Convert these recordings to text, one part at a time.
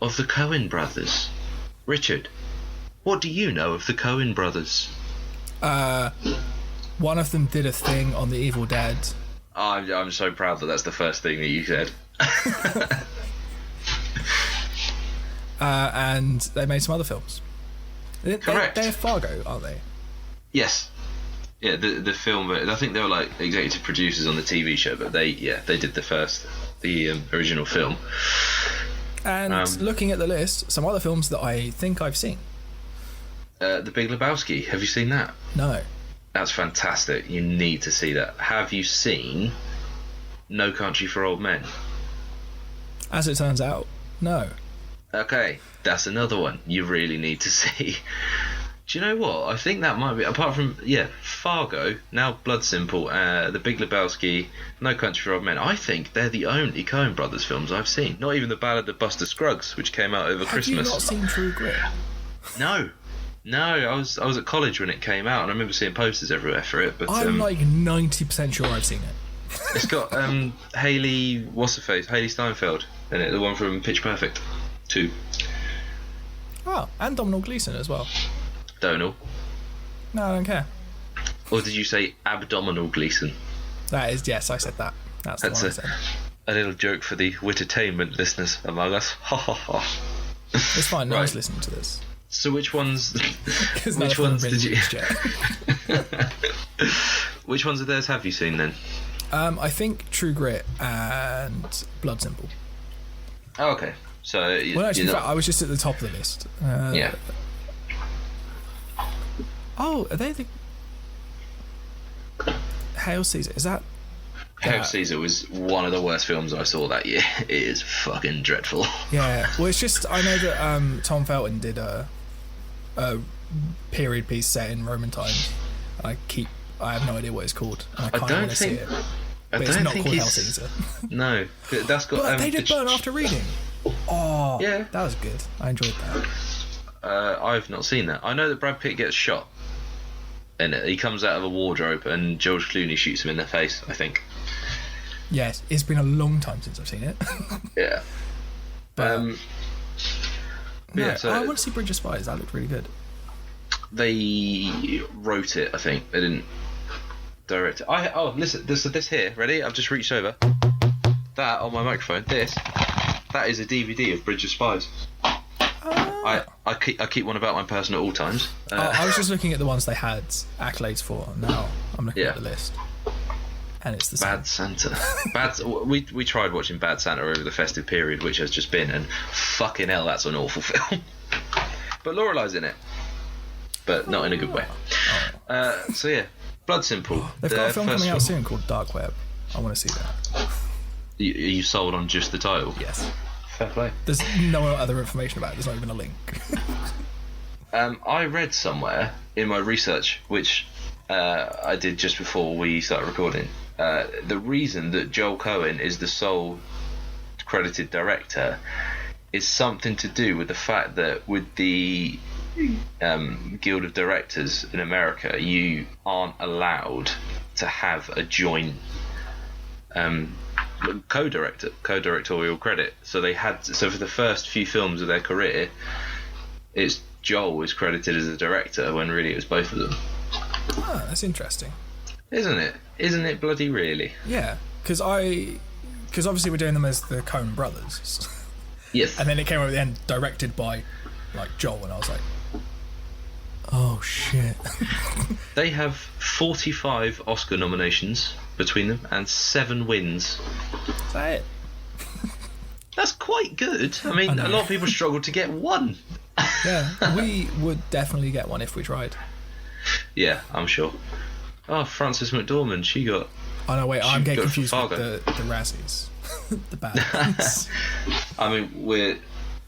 of the Coen Brothers? Richard, what do you know of the Coen Brothers? One of them did a thing on The Evil Dead. I'm so proud that that's the first thing that you said. And they made some other films. Correct. They're Fargo, aren't they? Yes. Yeah, the film. I think they were like executive producers on the TV show, but they did the original film. And looking at the list, some other films that I think I've seen. The Big Lebowski. Have you seen that? No. That's fantastic. You need to see that. Have you seen No Country for Old Men? As it turns out, no. Okay, that's another one you really need to see. Do you know what? I think that might be, apart from, Fargo, now Blood Simple, The Big Lebowski, No Country for Old Men, I think they're the only Coen Brothers films I've seen. Not even The Ballad of Buster Scruggs, which came out over Christmas. Have you not seen True Grit? No, I was at college when it came out, and I remember seeing posters everywhere for it. But I'm like 90% sure I've seen it. It's got Haley Steinfeld in it, the one from Pitch Perfect 2. Oh, and Domhnall Gleeson as well. Donal. No, I don't care. Or did you say abdominal Gleeson? That is, yes, I said that. That's the one I said. A little joke for the wittertainment listeners among us. Ha ha ha. It's fine, no one's listening to this. So which ones did you... Which ones of theirs have you seen then? I think True Grit and Blood Simple. Oh, okay. So well, actually, in fact, I was just at the top of the list. Yeah. Oh, are they the Hail Caesar? Is that Hail Caesar was one of the worst films I saw that year. It is fucking dreadful. Yeah. Well, it's just I know that Tom Felton did a period piece set in Roman times. I have no idea what it's called. And I don't want to see it. But it's not called Hail Caesar. No, that's got. But they did Burn After Reading. Oh, yeah, that was good. I enjoyed that. I've not seen that. I know that Brad Pitt gets shot in it. He comes out of a wardrobe and George Clooney shoots him in the face, I think. Yes, it's been a long time since I've seen it. Yeah. No, yeah, so I want to see Bridge of Spies. That looked really good. They wrote it, I think. They didn't direct it. Listen, this here, ready? I've just reached over. That on my microphone. That is a DVD of Bridge of Spies. I keep one about my person at all times. I was just looking at the ones they had accolades for. Now I'm looking at the list, and it's the Bad same. Santa. We tried watching Bad Santa over the festive period, which has just been, and fucking hell, that's an awful film. But Lorelei's in it, but not in a good way. So yeah, Blood Simple. They've got a film coming out soon called Dark Web. I want to see that. Are you sold on just the title? Yes. Fair play. There's no other information about it. There's not even a link. I read somewhere in my research, which I did just before we started recording, the reason that Joel Coen is the sole credited director is something to do with the fact that with the Guild of Directors in America, you aren't allowed to have a joint co-directorial credit. So for the first few films of their career, it's Joel is credited as a director when really it was both of them. Oh, that's interesting. Isn't it bloody really? Yeah, because obviously we're doing them as the Coen Brothers. Yes. And then it came over at the end, directed by like Joel, and I was like, oh shit. They have 45 Oscar nominations between them and 7 wins. Is that it? That's quite good. I mean, a lot of people struggle to get one. Yeah, we would definitely get one if we tried. Yeah, I'm sure. Oh, Frances McDormand, she got... Oh no, wait, I'm getting confused with Fargo. the Razzies. The bad ones. I mean, we're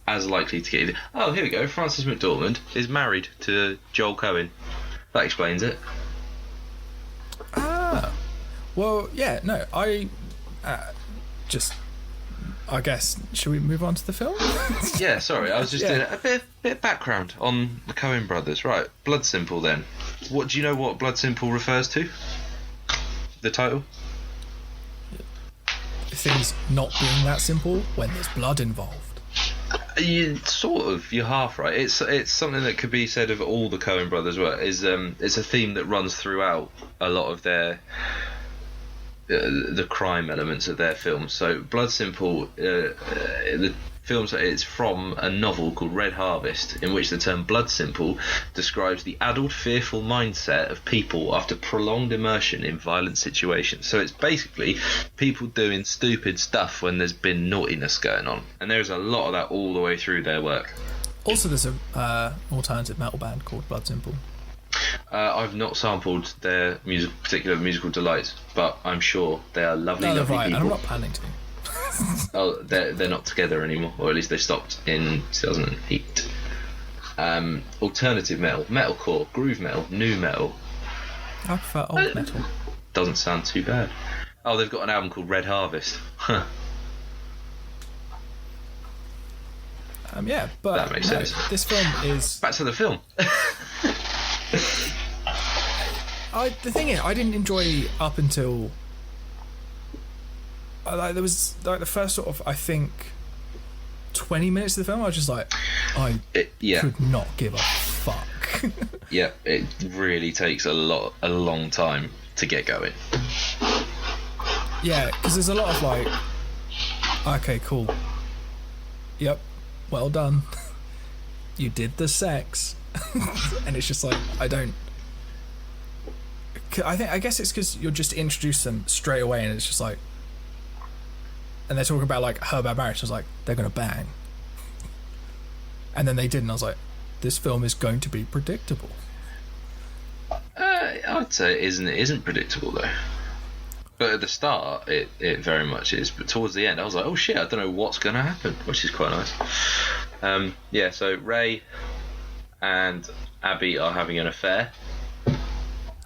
as likely to get... Oh, here we go. Frances McDormand is married to Joel Coen. That explains it. Ah. Well, yeah, no, I guess, should we move on to the film? Yeah, sorry, I was just doing a bit of background on the Coen Brothers. Right, Blood Simple then. Do you know what Blood Simple refers to? The title? Things not being that simple when there's blood involved. You're half right. It's something that could be said of all the Coen Brothers work. It's a theme that runs throughout a lot of their the crime elements of their films. So Blood Simple, the films, it's from a novel called Red Harvest, in which the term blood simple describes the addled, fearful mindset of people after prolonged immersion in violent situations. So it's basically people doing stupid stuff when there's been naughtiness going on, and there's a lot of that all the way through their work. Also, there's a alternative metal band called Blood Simple. I've not sampled their particular musical delights, but I'm sure they are lovely, lovely right, people. And I'm not planning to. Oh, they're not together anymore, or at least they stopped in 2008. Alternative metal, metalcore, groove metal, new metal. I prefer old metal. Doesn't sound too bad. Oh, they've got an album called Red Harvest. Huh. Yeah, but that makes sense. This film is... Back to the film. The thing is, I didn't enjoy up until... there was like the first sort of, I think, 20 minutes of the film. I was just like, could not give a fuck. Yeah, it really takes a long time to get going. Yeah, because there's a lot of like, okay, cool. Yep, well done. You did the sex. And it's just like, I guess it's because you'll just introduce them straight away, and it's just like, and they're talking about like her bad marriage. I was like, they're gonna bang, and then they did, and I was like, this film is going to be predictable. I'd say it isn't predictable though. But at the start, it very much is. But towards the end, I was like, oh shit, I don't know what's gonna happen, which is quite nice. Yeah. So Ray and Abby are having an affair.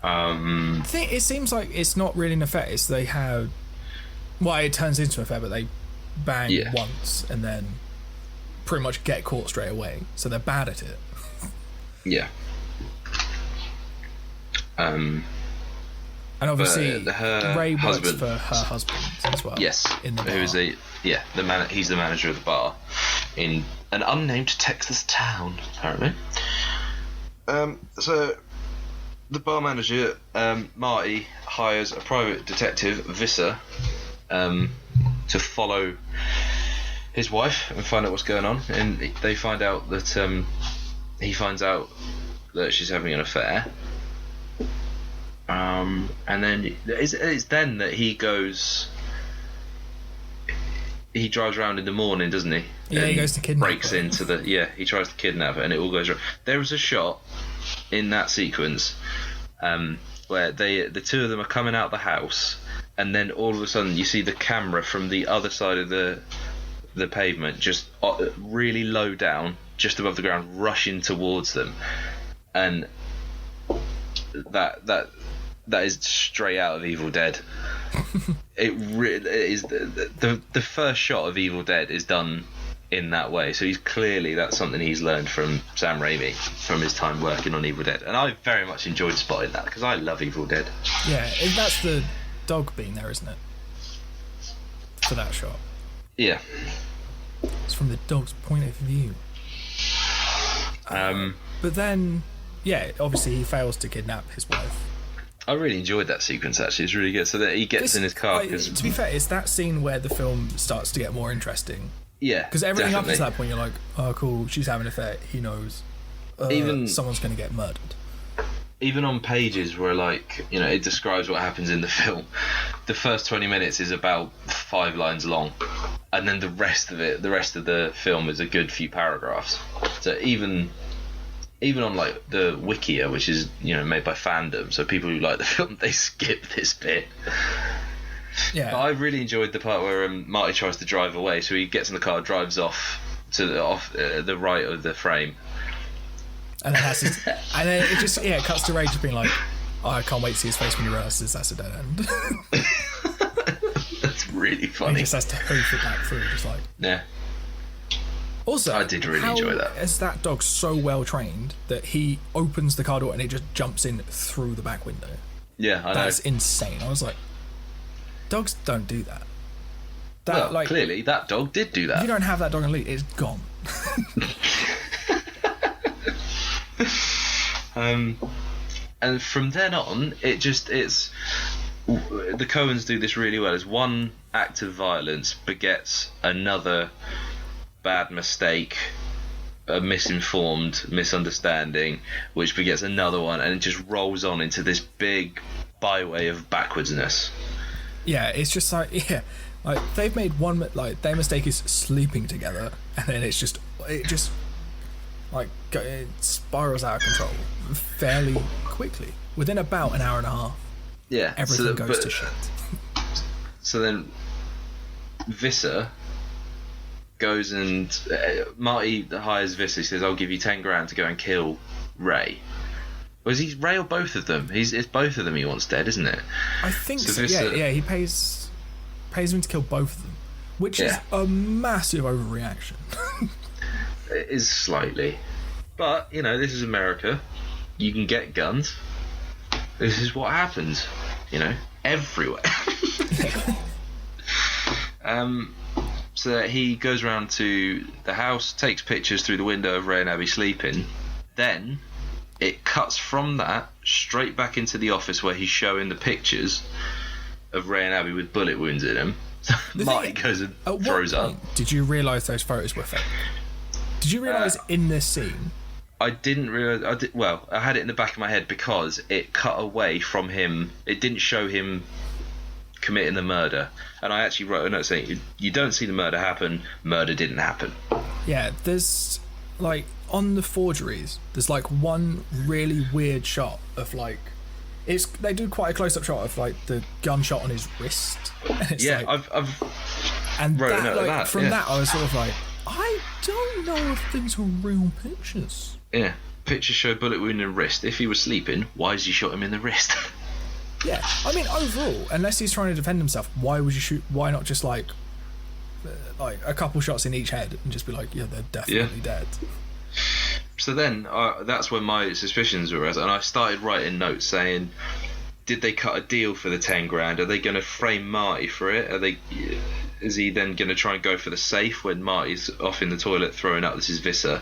It seems like it's not really an affair. It's they have. Well, it turns into an affair, but they bang once and then pretty much get caught straight away. So they're bad at it. Yeah. And obviously, Ray works husband, for her husband as well. Yes, in the bar. Who's he's the manager of the bar in an unnamed Texas town, apparently. So the bar manager, Marty, hires a private detective, Visser, to follow his wife and find out what's going on. And they find out that he finds out that she's having an affair. And then it's then that he drives around in the morning, doesn't he? Yeah, and he goes to kidnap breaks her. into he tries to kidnap her, and it all goes wrong. There was a shot in that sequence where the two of them are coming out the house, and then all of a sudden you see the camera from the other side of the pavement, just really low down, just above the ground, rushing towards them, and that is straight out of Evil Dead. It is the first shot of Evil Dead is done in that way. So that's something he's learned from Sam Raimi from his time working on Evil Dead, and I very much enjoyed spotting that because I love Evil Dead. Yeah, that's the dog being there, isn't it? For that shot. Yeah. It's from the dog's point of view. But then, yeah, obviously he fails to kidnap his wife. I really enjoyed that sequence, actually. It's really good. So that he gets in his car. To be fair, it's that scene where the film starts to get more interesting. Yeah, because everything definitely. up to that point, you're like, oh, cool, she's having an affair. He knows. Someone's going to get murdered. Even on pages where, like, you know, it describes what happens in the film, the first 20 minutes is about 5 lines long, and then the rest of the film is a good few paragraphs. So even on like the Wikia, which is, you know, made by Fandom, so people who like the film, they skip this bit. Yeah. But I really enjoyed the part where Marty tries to drive away, so he gets in the car, drives off to the right of the frame, and then it just it cuts to Ray just being like, oh, I can't wait to see his face when he realises that's a dead end. That's really funny. He just has to hoof it back through, just like Also, I did really enjoy that. Is that dog so well trained that he opens the car door and it just jumps in through the back window? Yeah, I know. That's insane. I was like, dogs don't do that. Clearly that dog did do that. If you don't have that dog on lead, it's gone. And from then on, it's the Coens do this really well. Is one act of violence begets another bad mistake, a misinformed misunderstanding, which begets another one, and it just rolls on into this big byway of backwardsness. Yeah, it's just like they've made one, like, their mistake is sleeping together, and then it just like it spirals out of control fairly quickly. Within about an hour and a half, Yeah, everything goes to shit. So then Visser goes and Marty hires Visser. He says, "I'll give you 10 grand to go and kill Ray." Was he Ray or both of them? It's both of them he wants dead, isn't it? I think so. Visser, Yeah. He pays him to kill both of them, which is a massive overreaction. It is slightly, but this is America. You can get guns. This is what happens, everywhere. So he goes around to the house, takes pictures through the window of Ray and Abby sleeping. Then it cuts from that straight back into the office where he's showing the pictures of Ray and Abby with bullet wounds in them. Marty goes and throws up. Did you realise those photos were fake? Did you realise in this scene? I didn't realise. I had it in the back of my head because it cut away from him. It didn't show him committing the murder, and I actually wrote a note saying, "You don't see the murder happen. Murder didn't happen." Yeah, there's like on the forgeries. There's like one really weird shot of like they do quite a close-up shot of like the gunshot on his wrist. And it's I've and wrote a note of that. From that, I was sort of like, I don't know if these are real pictures. Yeah, pictures show bullet wound in the wrist. If he was sleeping, why has he shot him in the wrist? Yeah, I mean, overall, unless he's trying to defend himself, why would you shoot? Why not just like a couple shots in each head and just be like, yeah, they're definitely dead. So then, that's when my suspicions were, and I started writing notes saying, did they cut a deal for the 10 grand? Are they going to frame Marty for it? Is he then going to try and go for the safe when Marty's off in the toilet throwing up? This is Visser.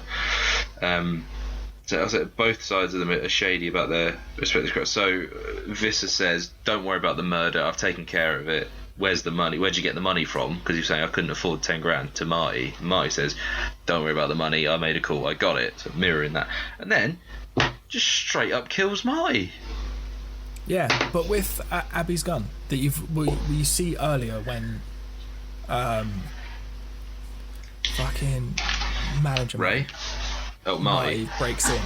So I was like, both sides of them are shady about their respective crimes. So Visser says, "Don't worry about the murder. I've taken care of it. Where's the money? Where'd you get the money from?" Because he's saying I couldn't afford 10 grand to Marty. Marty says, "Don't worry about the money. I made a call. I got it." So mirroring that, and then just straight up kills Marty. Yeah, but with Abby's gun that you see earlier when fucking manager Ray. Oh, Marty breaks in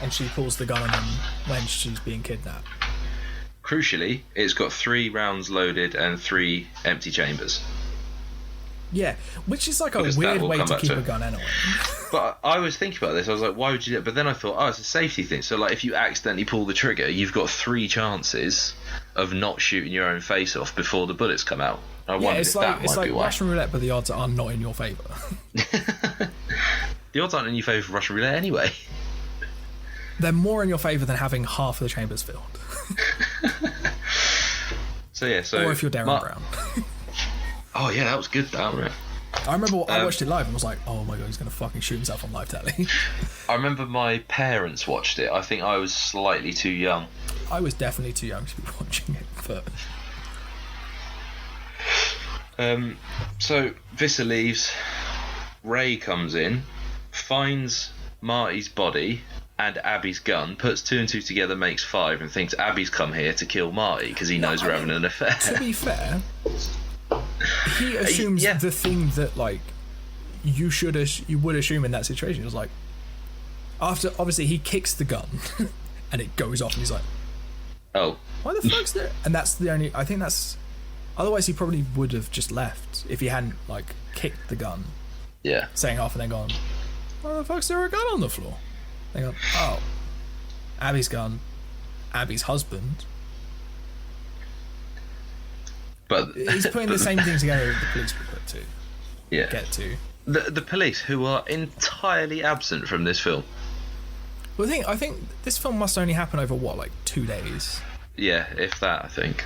and she pulls the gun on him when she's being kidnapped. Crucially, it's got 3 rounds loaded and 3 empty chambers. Yeah, which is like a weird way to keep a gun anyway. But I was thinking about this. I was like, why would you do it? But then I thought, it's a safety thing. So like, if you accidentally pull the trigger, you've got 3 chances of not shooting your own face off before the bullets come out. I wondered if that might be why. Russian roulette, but the odds are not in your favour. The odds aren't in your favour for Russian roulette anyway. They're more in your favour than having half of the chambers filled. Or if you're Darren Brown. Oh yeah, that was good, right? I remember I watched it live and was like, oh my god, he's going to fucking shoot himself on live telly. I remember my parents watched it. I think I was slightly too young. I was definitely too young to be watching it, but... So Visser leaves. Ray comes in, finds Marty's body and Abby's gun, puts 2 and 2 together, makes 5, and thinks Abby's come here to kill Marty because he knows we're having an affair. To be fair, he assumes the thing that like you would assume in that situation. It was like, after obviously he kicks the gun and it goes off and he's like, oh, why the fuck's there? And that's the only, I think that's, otherwise he probably would have just left if he hadn't like kicked the gun, saying off and then gone, why the fuck's there a gun on the floor? They go, oh, Abby's gun, Abby's husband. But he's putting the same thing together that the police would put to get to. The police, who are entirely absent from this film. Well, I think this film must only happen over what, like 2 days? Yeah, if that, I think.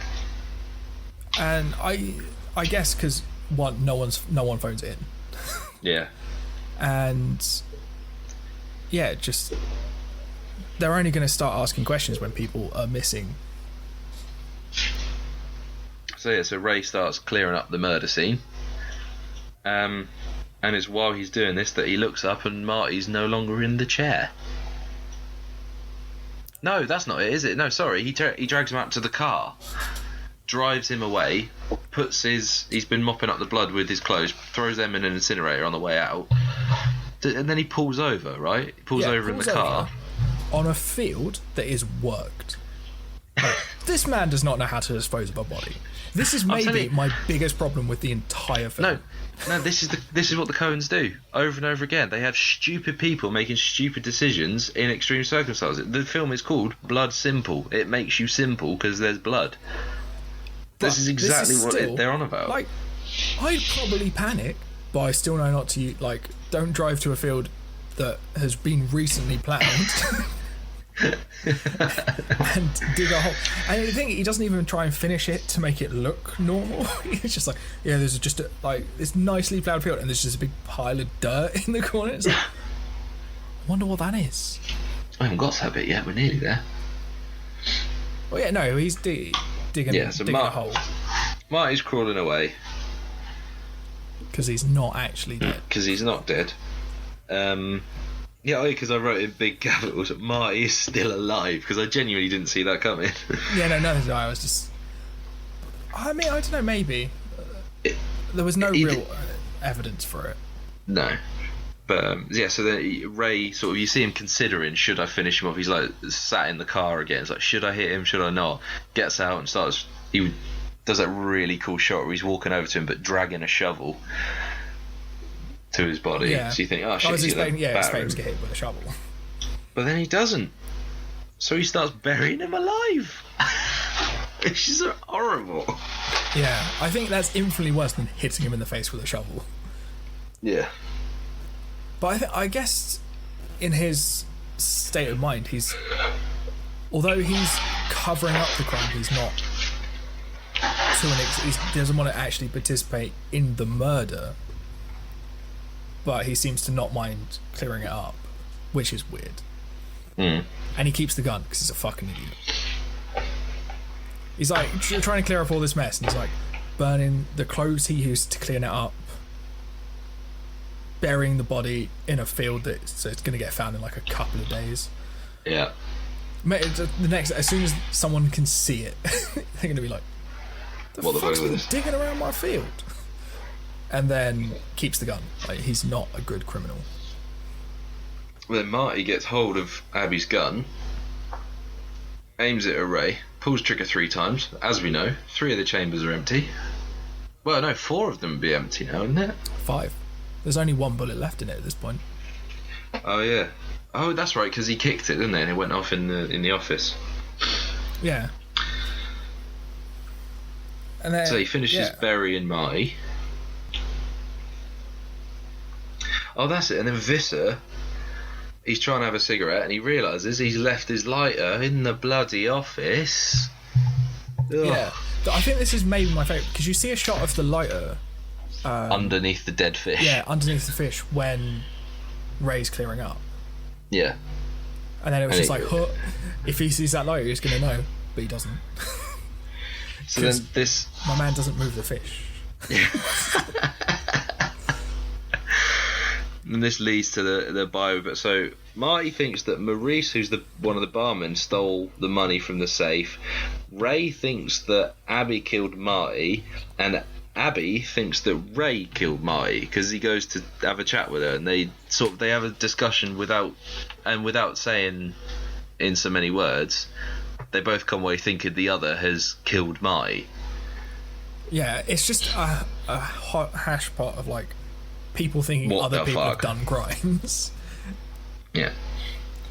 And I guess because no one phones in. Yeah. And yeah, just they're only going to start asking questions when people are missing. So Ray starts clearing up the murder scene. And it's while he's doing this that he looks up and Marty's no longer in the chair. No, that's not it, is it? No, sorry. He drags him out to the car, drives him away, he's been mopping up the blood with his clothes, throws them in an incinerator on the way out, and then he pulls over, right? He pulls over in the car. On a field that is worked. Like, this man does not know how to dispose of a body. This is maybe my biggest problem with the entire film. No, this is what the Coens do over and over again. They have stupid people making stupid decisions in extreme circumstances. The film is called Blood Simple. It makes you simple because there's blood. This is exactly what they're on about. Like, I'd probably panic, but I still know not to. Like, don't drive to a field that has been recently ploughed. And dig a hole. And I think he doesn't even try and finish it to make it look normal. It's just like, yeah, there's just this nicely ploughed field, and there's just a big pile of dirt in the corner. It's like, I wonder what that is. I haven't got to that bit yet. We're nearly there. Well, yeah, no, he's digging a hole. Marty's crawling away because he's not actually dead. Because he's not dead. Yeah, because I wrote in big capitals that Marty is still alive, because I genuinely didn't see that coming. Yeah, no, neither did I. I was just... I mean, I don't know, maybe. There was no real evidence for it. No. But, yeah, so then Ray, sort of, you see him considering, should I finish him off? He's, like, sat in the car again. It's like, should I hit him, should I not? Gets out and starts... He does that really cool shot where he's walking over to him, but dragging a shovel to his body. Yeah. So you think, oh shit, I was expecting to get hit with a shovel. But then he doesn't. So he starts burying him alive. Which is horrible. Yeah, I think that's infinitely worse than hitting him in the face with a shovel. Yeah. But I guess in his state of mind, although he's covering up the crime, he's not he doesn't want to actually participate in the murder. But he seems to not mind clearing it up, which is weird. And he keeps the gun because he's a fucking idiot. He's like trying to clear up all this mess, and he's like burning the clothes he used to clean it up, burying the body in a field so it's going to get found in like a couple of days. Yeah. As soon as someone can see it, they're going to be like, "What the fuck's been digging around my field?" And then keeps the gun. Like, he's not a good criminal. Well, then Marty gets hold of Abby's gun, aims it at Ray, pulls trigger 3 times. As we know, 3 of the chambers are empty. Well, no, 4 of them would be empty now, isn't it? 5. There's only 1 bullet left in it at this point. Oh yeah. Oh, that's right, because he kicked it, didn't he? And it went off in the office. Yeah. And then, so he finishes burying Marty. Oh, that's it. And then Visser, he's trying to have a cigarette, and he realises he's left his lighter in the bloody office. Ugh. Yeah. I think this is maybe my favourite, because you see a shot of the lighter... underneath the dead fish. Yeah, underneath the fish when Ray's clearing up. Yeah. And then it was just like, huh, if he sees that lighter, he's going to know, but he doesn't. So then this... My man doesn't move the fish. And this leads to the bio. But so Marty thinks that Maurice, who's one of the barmen, stole the money from the safe. Ray thinks that Abby killed Marty, and Abby thinks that Ray killed Marty because he goes to have a chat with her, and they have a discussion without saying in so many words. They both come away thinking the other has killed Marty. Yeah, it's just a hot hash pot of like people thinking what other people have done crimes. Yeah.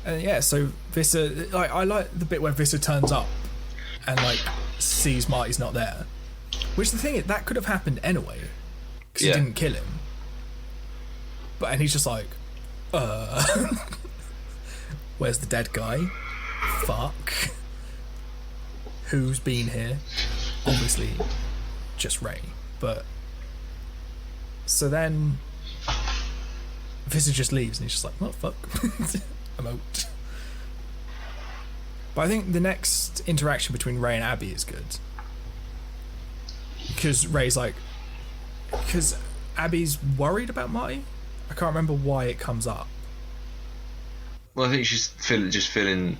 And yeah, so Visser, like, I like the bit where Visser turns up and like sees Marty's not there. Which the thing is, that could have happened anyway, because he didn't kill him. And he's just like, where's the dead guy? Fuck. Who's been here? Obviously, just Ray. But so then Visser just leaves, and he's just like, "What the fuck?" I'm out. But I think the next interaction between Ray and Abby is good. Because Ray's like... Because Abby's worried about Marty? I can't remember why it comes up. Well, I think she's feeling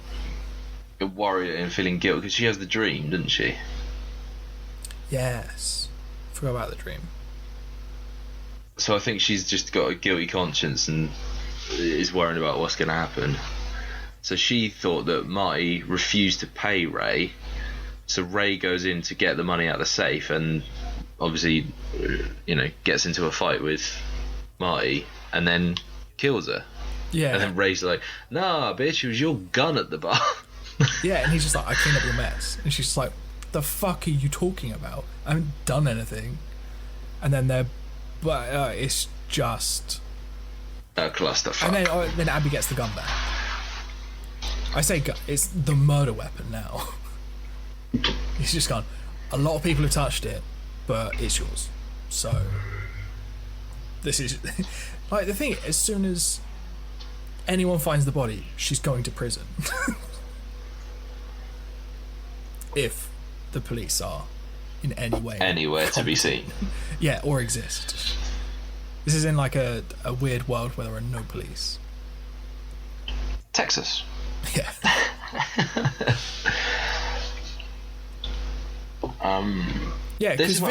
worried and feeling guilt because she has the dream, doesn't she? Yes. Forgot about the dream. So I think she's just got a guilty conscience and is worried about what's going to happen. So she thought that Marty refused to pay Ray, so Ray goes in to get the money out of the safe and obviously, gets into a fight with Marty and then kills her. Yeah. And then Ray's like, "Nah, bitch, it was your gun at the bar." Yeah, and he's just like, "I cleaned up your mess." And she's just like, "The fuck are you talking about? I haven't done anything." And then it's just... A clusterfuck. And then Abby gets the gun back. I say it's the murder weapon now. He's just gone, "A lot of people have touched it, but it's yours. So this is..." Like, the thing, as soon as anyone finds the body, she's going to prison. If the police are in any way anywhere to be seen. Yeah, or exist. This is in like a weird world where there are no police. Texas. Yeah. Yeah, because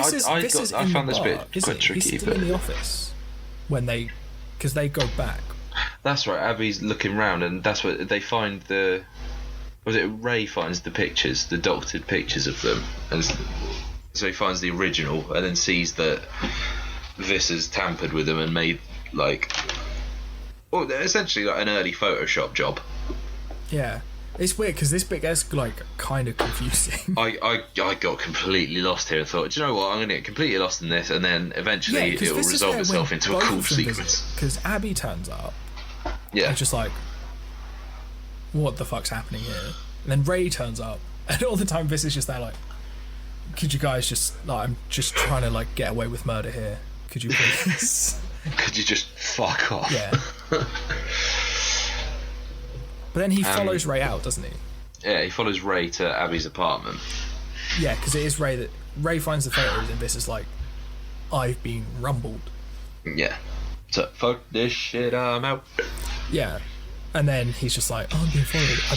I found this bit quite tricky. He's still in the office when because they go back. That's right. Abby's looking round, and that's what they find. Ray finds the pictures, the doctored pictures of them, and so he finds the original, and then sees that Visser's tampered with them and made essentially like an early Photoshop job. Yeah. It's weird because this bit gets kind of confusing. I got completely lost here and thought, do you know what? I'm going to get completely lost in this, and then eventually it will resolve itself into a cool sequence. Because Abby turns up. Yeah. And it's just like, what the fuck's happening here? And then Ray turns up, and all the time Viss is just there like, "Could you guys just I'm just trying to get away with murder here. Could you please?" Could you just fuck off? Yeah. But then he follows Ray out, doesn't he? Yeah, he follows Ray to Abby's apartment. Yeah, because it is Ray Ray finds the photos, and Viss is like, "I've been rumbled." Yeah. So, fuck this shit, I'm out. Yeah. And then he's just like, "Oh, I'm being followed. I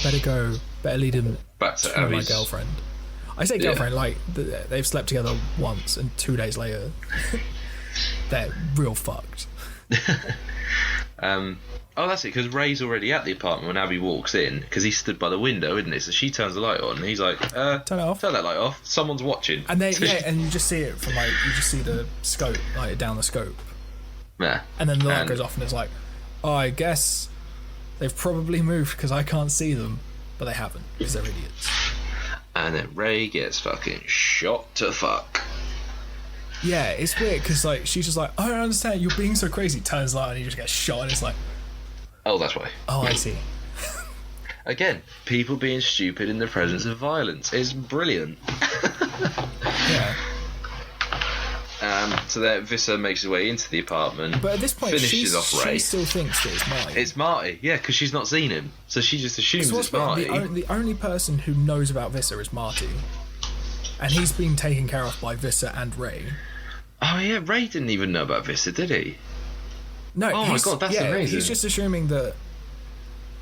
better lead him back to Abby's. My girlfriend." I say girlfriend, they've slept together once, and 2 days later, they're real fucked. Oh, that's it, because Ray's already at the apartment when Abby walks in, because he stood by the window, isn't he? So she turns the light on, and he's like, "Turn it off. Turn that light off. Someone's watching." And and you just see it from you just see the scope, down the scope. Yeah. And then the light goes off, and it's like, "Oh, I guess they've probably moved because I can't see them," but they haven't because they're idiots. And then Ray gets fucking shot to fuck. Yeah, it's weird because she's just like, "I don't understand. You're being so crazy." Turns the light, and he just gets shot, and it's like, oh, that's why. Oh, I see. Again, people being stupid in the presence of violence is brilliant. Yeah. So that Visser makes his way into the apartment. But at this point, finishes off Ray. She still thinks that it's Marty. It's Marty, yeah, because she's not seen him, so she just assumes it's Marty. The only person who knows about Visser is Marty, and he's been taken care of by Visser and Ray. Oh yeah, Ray didn't even know about Visser, did he? No. Oh my god, that's amazing. He's just assuming that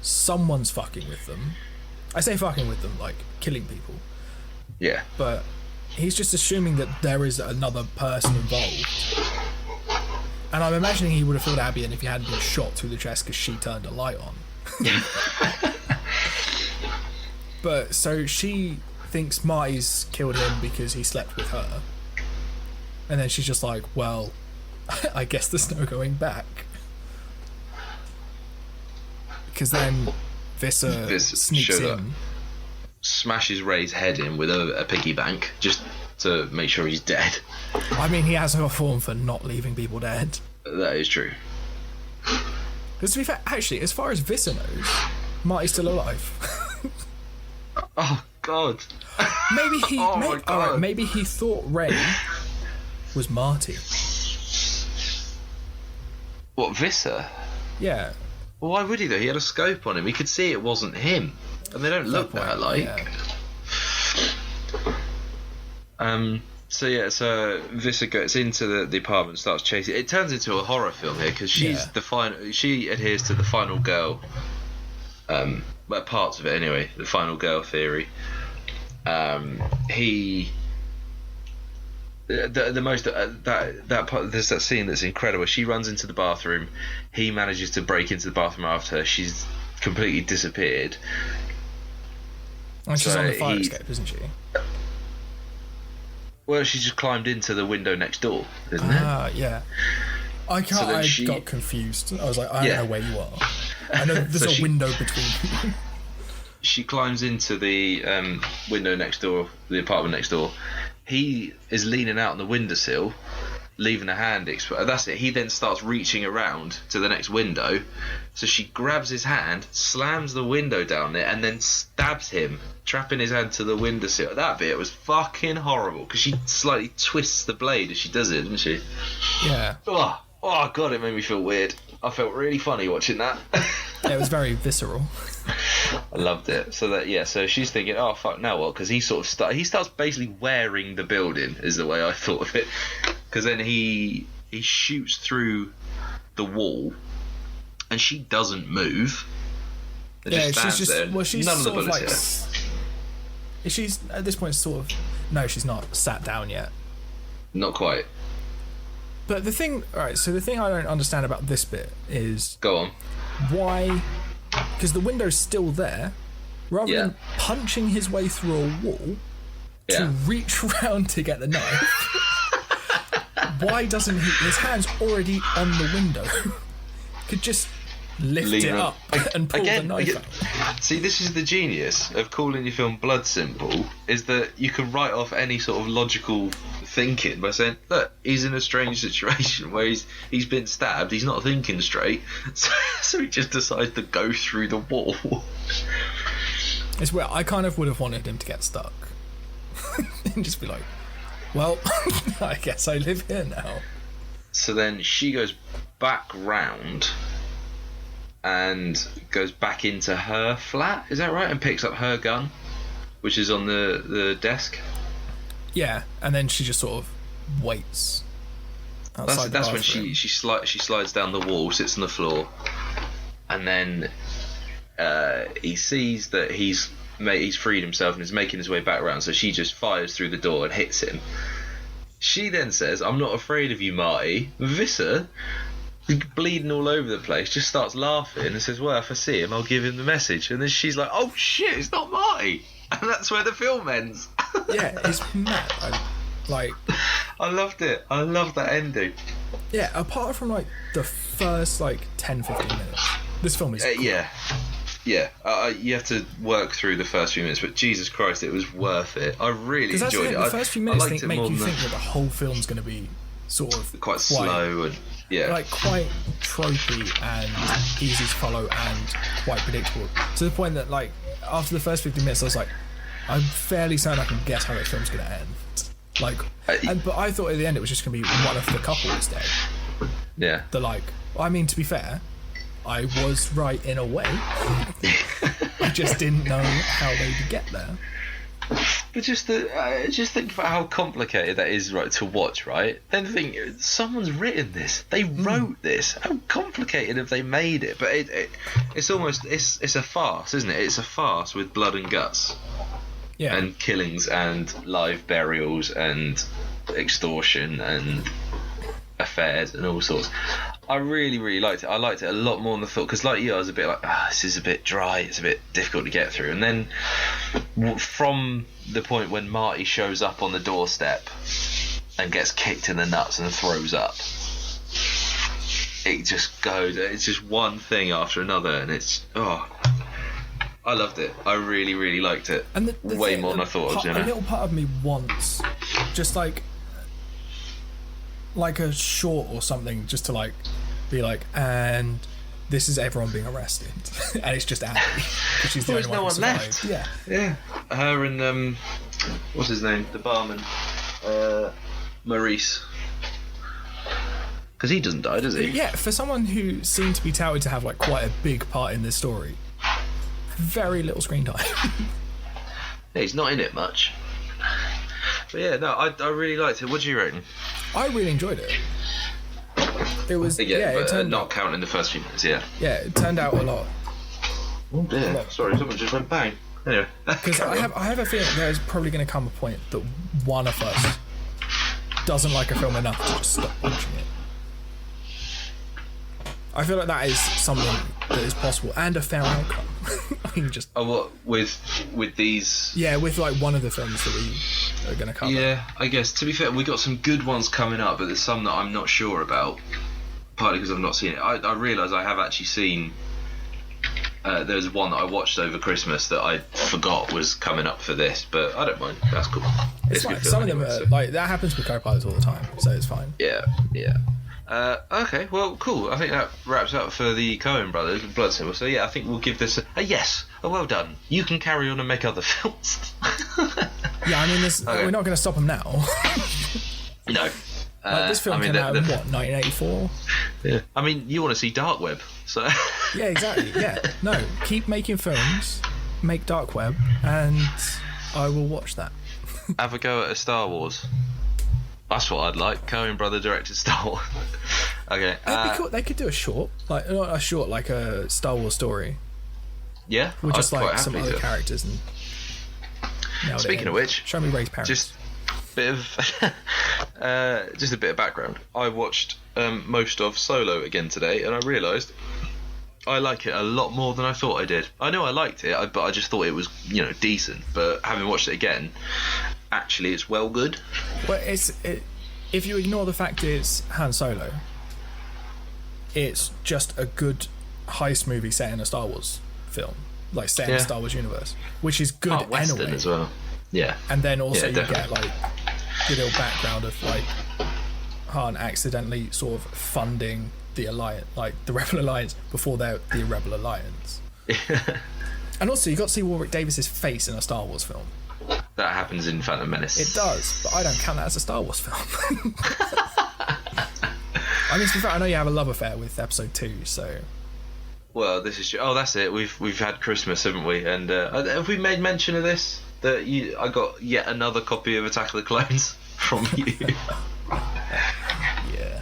someone's fucking with them. I say fucking with them, killing people. Yeah. But he's just assuming that there is another person involved. And I'm imagining he would have killed Abby, and if he hadn't been shot through the chest because she turned a light on. But so she thinks Marty's killed him because he slept with her. And then she's just like, "Well, I guess there's no going back." Because then Visser sneaks in, smashes Ray's head in with a piggy bank just to make sure he's dead. I mean, he has a form for not leaving people dead. That is true. Because to be fair, actually, as far as Visser knows, Marty's still alive. Oh God. Maybe he. Oh my God. All right, maybe he thought Ray was Marty. What, Visser? Yeah. Well, why would he though? He had a scope on him. He could see it wasn't him, and they don't look that alike. Yeah. So Visser gets into the apartment, and starts chasing. It turns into a horror film here because she's the final. She adheres to the final girl. Well, parts of it anyway. The final girl theory. The most that part, there's that scene that's incredible. She runs into the bathroom. He manages to break into the bathroom after her. She's completely disappeared. And she's on the fire escape, isn't she? Well, she just climbed into the window next door, isn't it? Yeah. I got confused. I was like, I don't know where you are. I know there's a window between you. She climbs into the window next door, the apartment next door. He is leaning out on the windowsill, leaving a hand exposed. That's it. He then starts reaching around to the next window. So she grabs his hand, slams the window down there, and then stabs him, trapping his hand to the windowsill. That bit was fucking horrible because she slightly twists the blade as she does it, doesn't she? Yeah. Oh god, it made me feel weird. I felt really funny watching that. Yeah, it was very visceral. I loved it. So she's thinking, oh fuck, now what? Because he sort of he starts basically wearing the building, is the way I thought of it. Because then he shoots through the wall, and she doesn't move. And just stands there. Well, she's none of the bullets hit. She's at this point sort of she's not sat down yet. Not quite. But the thing I don't understand about this bit is... Go on. Why... Because the window's still there. Rather than punching his way through a wall to reach round to get the knife, why doesn't his hand's already on the window? Could just lift it up and pull the knife out. See, this is the genius of calling your film Blood Simple, is that you can write off any sort of logical thinking by saying, look, he's in a strange situation where he's been stabbed, he's not thinking straight, so he just decides to go through the wall. It's where I kind of would have wanted him to get stuck and just be like, well, I guess I live here now. So then she goes back round and goes back into her flat, is that right? And picks up her gun, which is on the desk. Yeah, and then she just sort of waits outside. That's when she slides down the wall, sits on the floor, and then he sees that he's freed himself and is making his way back around. So she just fires through the door and hits him. She then says, "I'm not afraid of you, Marty." Visser, bleeding all over the place, just starts laughing and says, "Well, if I see him, I'll give him the message." And then she's like, "Oh shit, it's not Marty!" And that's where the film ends. Yeah, it's mad. I loved it. I loved that ending. Yeah, apart from the first 10-15 minutes, this film is cool. Yeah. You have to work through the first few minutes, but Jesus Christ, it was worth it. I really enjoyed it. The first few minutes make you think that the whole film's going to be sort of quite slow and quite tropey and easy to follow and quite predictable, to the point that after the first 15 minutes I was like, I'm fairly certain I can guess how this film's going to end. But I thought at the end it was just going to be one of the couple is dead. Yeah. To be fair, I was right in a way. I just didn't know how they'd get there. But just think about how complicated that is, right, to watch, right? Then think, someone's written this. They wrote this. How complicated have they made it? But it's almost it's a farce, isn't it? It's a farce with blood and guts. Yeah. And killings and live burials and extortion and affairs and all sorts. I really, really liked it. I liked it a lot more than I thought, because like you, I was a bit like, this is a bit dry, it's a bit difficult to get through. And then from the point when Marty shows up on the doorstep and gets kicked in the nuts and throws up, it just goes, it's just one thing after another, and it's, I loved it. I really, really liked it. And the way more than I thought. A little part of me wants just like a short or something, just to be and this is everyone being arrested, and it's just Andy because she's the only one who left. Yeah. Her and what's his name, the barman, Maurice. Because he doesn't die, does he? Yeah, for someone who seemed to be touted to have like quite a big part in this story, very little screen time. Yeah, he's not in it much. But yeah, no, I really liked it. What do you reckon? I really enjoyed it. It was it turned not out, counting the first few minutes. Yeah. Yeah, it turned out a lot. Oh dear. Sorry, someone just went bang. Anyway. Because I have a feeling there's probably going to come a point that one of us doesn't like a film enough to just stop watching it. I feel like that is something that is possible and a fair outcome. I mean, just what with these? Yeah, with like one of the films that we are going to cover. Yeah, I guess to be fair, we got some good ones coming up, but there's some that I'm not sure about. Partly because I've not seen it. I realise I have actually seen. There's one that I watched over Christmas that I forgot was coming up for this, but I don't mind. That's cool. It's fine. Some of them are like that happens with co-pilots all the time, so it's fine. Yeah. Okay, well, cool. I think that wraps up for the Coen Brothers Blood Simple. So yeah, I think we'll give this a yes. Well done. You can carry on and make other films. Yeah, I mean, we're not going to stop them now. No. Like this film came out in what, 1984? Yeah. I mean, you want to see Dark Web, so. Yeah, exactly. Yeah. No, keep making films, make Dark Web, and I will watch that. Have a go at a Star Wars. That's what I'd like. Coen Brother directed Star Wars. Okay. That'd be cool. They could do a short, like not a short, like a Star Wars story. Yeah, with just like some other characters and. Speaking of which, show me Ray's parents. Just a bit of background. I watched most of Solo again today, and I realised I like it a lot more than I thought I did. I know I liked it, but I just thought it was decent. But having watched it again, actually, it's well good. Well, if you ignore the fact it's Han Solo, it's just a good heist movie set in a Star Wars film, like set in the Star Wars universe, which is good Western anyway. As well. Yeah. And then also you get like the little background of like Han accidentally sort of funding the Alliance, like the Rebel Alliance, before they're the Rebel Alliance. And also you got to see Warwick Davis's face in a Star Wars film. That happens in Phantom Menace. It does, but I don't count that as a Star Wars film. I mean, to be fair, I know you have a love affair with Episode 2, so. Well, this is. Oh, that's it. We've had Christmas, haven't we? And have we made mention of this? That I got yet another copy of Attack of the Clones from you. Yeah.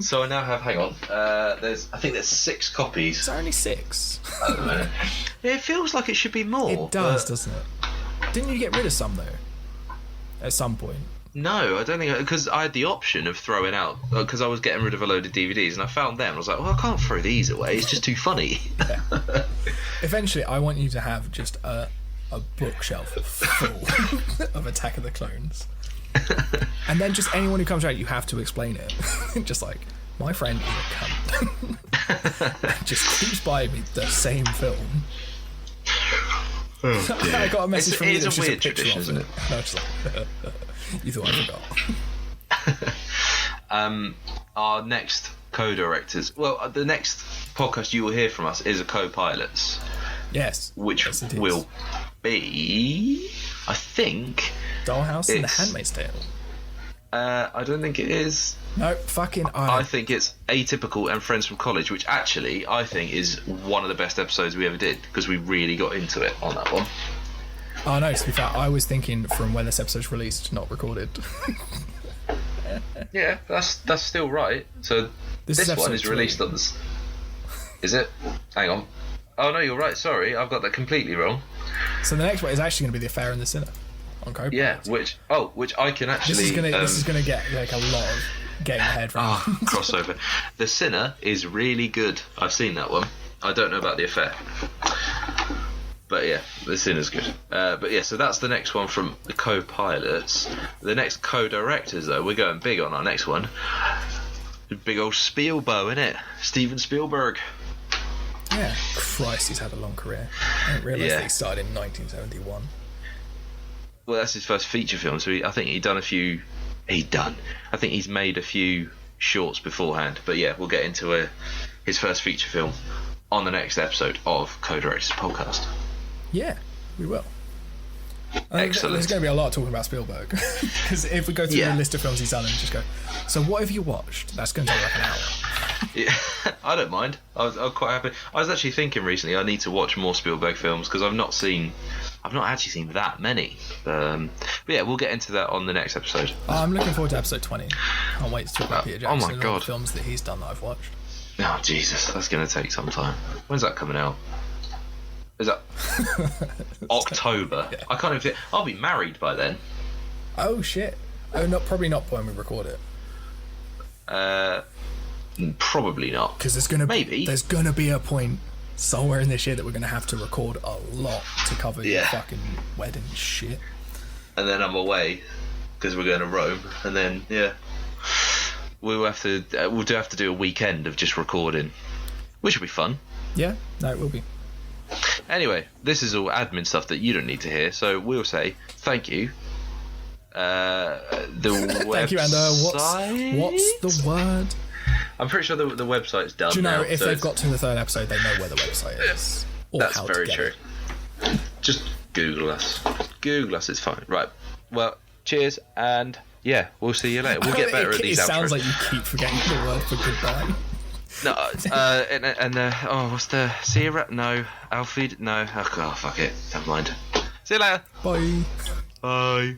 So I now have. Hang on. I think there's 6 copies. It's only 6. At the minute. It feels like it should be more. It does, doesn't it? Didn't you get rid of some though? At some point. No, I don't think, because I had the option of throwing out, because I was getting rid of a load of DVDs, and I found them. I was like, well, I can't throw these away. It's just too funny. Yeah. Eventually, I want you to have just a bookshelf full of Attack of the Clones, and then just anyone who comes out, you have to explain it. Just like, my friend is a cunt. Just keeps buying me the same film. Oh, I got a message from you. It's a weird tradition, isn't it? And I was just like, you thought I forgot. Our next co-directors. Well, the next podcast you will hear from us is a co-pilots. Yes. Which will be, I think, Dollhouse and The Handmaid's Tale. I don't think it is. No, fucking I think it's Atypical and Friends from College, which actually I think is one of the best episodes we ever did, because we really got into it on that one. Oh no, to be fair, I was thinking from when this episode's released, not recorded. Yeah, that's still right. So this one is released on this. Is it? Hang on. Oh no, you're right. Sorry, I've got that completely wrong. So the next one is actually going to be The Affair in the Sinner on Coen. Yeah, which I can actually. This is gonna get like a lot of getting ahead from. Crossover. The Sinner is really good. I've seen that one. I don't know about The Affair. But yeah, The Sinner's good. But yeah, so that's the next one from the co-pilots. The next co-directors, though, we're going big on our next one. Big old Spielbo, innit? Steven Spielberg. Yeah. Christ, he's had a long career. I didn't realise that he started in 1971. Well, that's his first feature film, so I think I think he's made a few shorts beforehand. But yeah, we'll get into his first feature film on the next episode of Co-Directors Podcast. Yeah, we will. Excellent. There's going to be a lot talking about Spielberg. Because if we go through the list of films he's done and just go, so what have you watched? That's going to take like an hour. Yeah, I don't mind. I'm quite happy. I was actually thinking recently I need to watch more Spielberg films because I've not actually seen that many. But yeah, we'll get into that on the next episode. I'm looking forward to episode 20. Can't wait to talk about Peter Jackson. Oh my God. The films that he's done that I've watched. Oh Jesus, that's going to take some time. When's that coming out? Is that October? Yeah. I can't even think. I'll be married by then. Oh shit. Oh, probably not when we record it. Probably not. Because there's gonna be a point somewhere in this year that we're gonna have to record a lot to cover your fucking wedding shit. And then I'm away because we're going to Rome, and then we'll have to do a weekend of just recording, which will be fun. Yeah, no, it will be. Anyway, this is all admin stuff that you don't need to hear, so we'll say thank you. The Thank you, and what's the word? I'm pretty sure the website's done. Do you know now, if they've got to the third episode, they know where the website is? Or that's how very to get true. It. Just Google us. Google us, it's fine. Right. Well, cheers, and yeah, we'll see you later. We'll get better at these outros. It sounds like you keep forgetting the word for goodbye. No, what's the see you? No, Alfie. No. Oh, fuck it. Never mind. See you later. Bye. Bye.